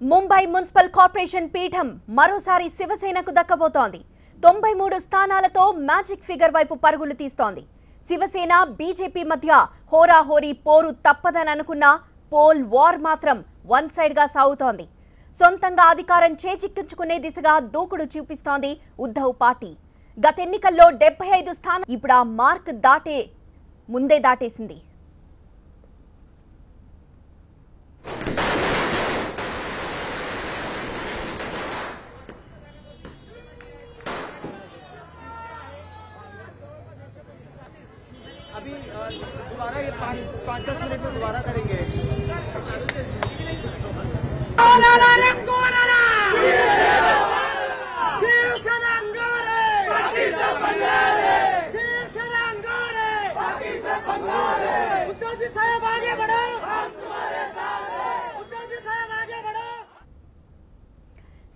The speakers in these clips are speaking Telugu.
ముంబై మున్సిపల్ కార్పొరేషన్ పీఠం మరోసారి శివసేనకు దక్కబోతోంది. 93 స్థానాలతో మ్యాజిక్ ఫిగర్ వైపు పరుగులు తీస్తోంది. శివసేన బీజేపీ మధ్య హోరాహోరీ పోరు తప్పదని అనుకున్న పోల్ వార్ మాత్రం వన్ సైడ్ గా సాగుతోంది. సొంతంగా అధికారం చేజిక్కించుకునే దిశగా దూకుడు చూపిస్తోంది ఉద్ధవ్ పార్టీ. గత ఎన్నికల్లో 75 స్థానాలు ఇప్పుడు ఆ మార్క్ ముందే దాటేసింది. अभी दोबारा ये 5-10 मिनट में दोबारा करेंगे।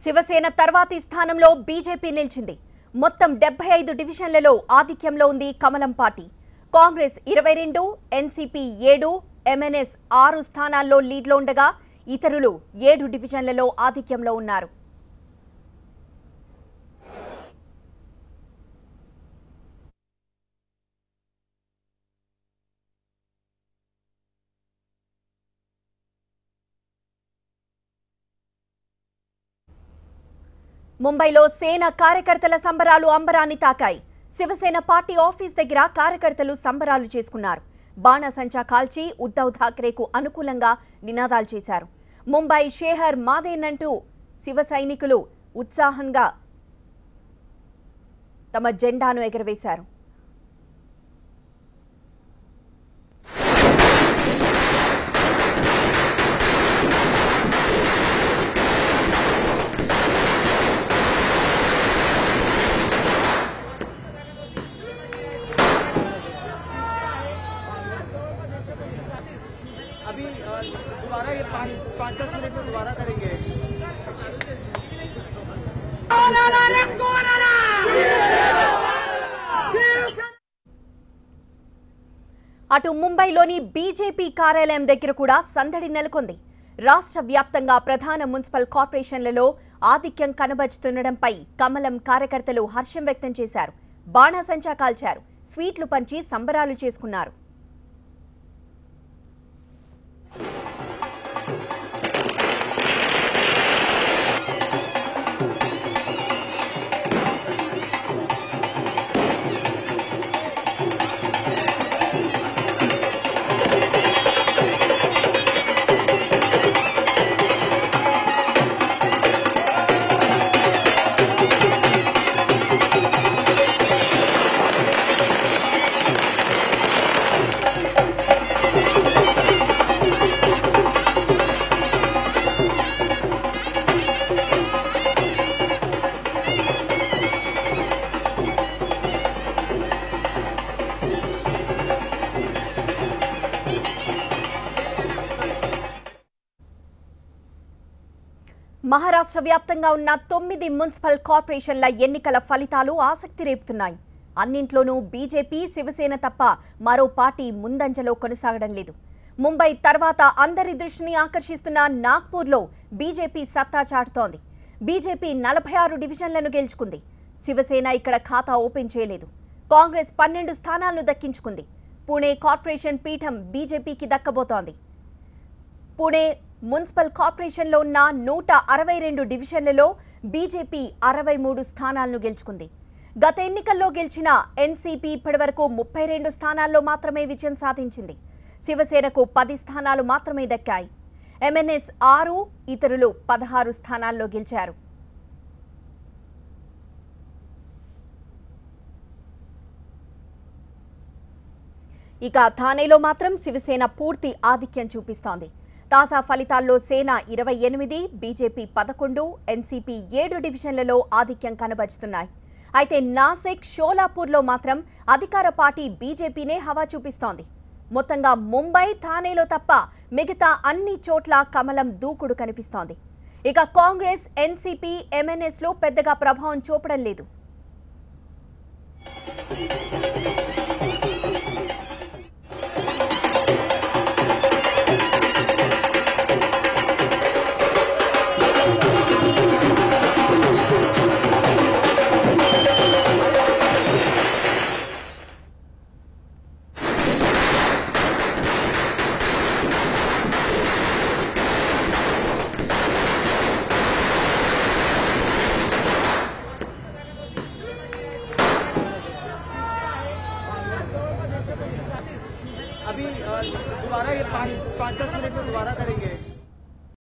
శివసేన తర్వాతి స్థానంలో బీజేపీ నిలిచింది. మొత్తం 75 డివిజన్లలో ఆధిక్యంలో ఉంది కమలం పార్టీ. కాంగ్రెస్ 22, ఎన్సీపీ 7, ఎంఎన్ఎస్ 6 స్థానాల్లో లీడ్లో ఉండగా ఇతరులు 7 డివిజన్లలో ఆధిక్యంలో ఉన్నారు. ముంబైలో సేన కార్యకర్తల సంబరాలు అంబరాన్ని తాకాయి. శివసేన పార్టీ ఆఫీస్ దగ్గర కార్యకర్తలు సంబరాలు చేసుకున్నారు. బాణసంచా కాల్చి ఉద్ధవ్ ఠాక్రేకు అనుకూలంగా నినాదాలు చేశారు. ముంబై షేహర్ మాదేనంటూ శివ సైనికులు ఉత్సాహంగా తమ జెండాను ఎగరవేశారు. अभी दोबारा ये 5-10 मिनट में दोबारा करेंगे। అటు ముంబైలోని బీజేపీ కార్యాలయం దగ్గర కూడా సందడి నెలకొంది. రాష్ట్ర వ్యాప్తంగా ప్రధాన మున్సిపల్ కార్పొరేషన్లలో ఆధిక్యం కనబరుస్తుండటంపై కమలం కార్యకర్తలు హర్షం వ్యక్తం చేశారు. బాణాసంచా కాల్చారు, స్వీట్లు పంచి సంబరాలు చేసుకున్నారు. మహారాష్ట్ర వ్యాప్తంగా ఉన్న 9 మున్సిపల్ కార్పొరేషన్ల ఎన్నికల ఫలితాలు ఆసక్తి రేపుతున్నాయి. అన్నింట్లోనూ బీజేపీ, శివసేన తప్ప మరో పార్టీ ముందంజలో కొనసాగడం లేదు. ముంబై తర్వాత అందరి దృష్టిని ఆకర్షిస్తున్న నాగ్పూర్లో బీజేపీ సత్తా చాటుతోంది. బీజేపీ 46 డివిజన్లను గెలుచుకుంది. శివసేన ఇక్కడ ఖాతా ఓపెన్ చేయలేదు. కాంగ్రెస్ 12 స్థానాలను దక్కించుకుంది. పుణే కార్పొరేషన్ పీఠం బీజేపీకి దక్కబోతోంది. పుణే మున్సిపల్ కార్పొరేషన్లో ఉన్న 162 డివిజన్లలో బీజేపీ 63 స్థానాలను గెలుచుకుంది. గత ఎన్నికల్లో గెలిచిన ఎన్సీపీ ఇప్పటివరకు 32 స్థానాల్లో మాత్రమే విజయం సాధించింది. శివసేనకు 10 స్థానాలు మాత్రమే దక్కాయి. ఎంఎన్ఎస్ 6, ఇతరులు 16 స్థానాల్లో గెలిచారు. ఇక థానేలో మాత్రం శివసేన పూర్తి ఆధిక్యం చూపిస్తోంది. తాజా ఫలితాల్లో సేన 28, బీజేపీ 11, ఎన్సీపీ 7 డివిజన్లలో ఆధిక్యం కనబరుస్తున్నాయి. అయితే నాసిక్, షోలాపూర్లో మాత్రం అధికార పార్టీ బీజేపీనే హవా చూపిస్తోంది. మొత్తంగా ముంబై, థానేలో తప్ప మిగతా అన్ని చోట్ల కమలం దూకుడు కనిపిస్తోంది. ఇక కాంగ్రెస్, ఎన్సీపీ, ఎంఎన్ఎస్లో పెద్దగా ప్రభావం చూపడం లేదు. दोबारा ये 5-10 मिनट में दोबारा करेंगे।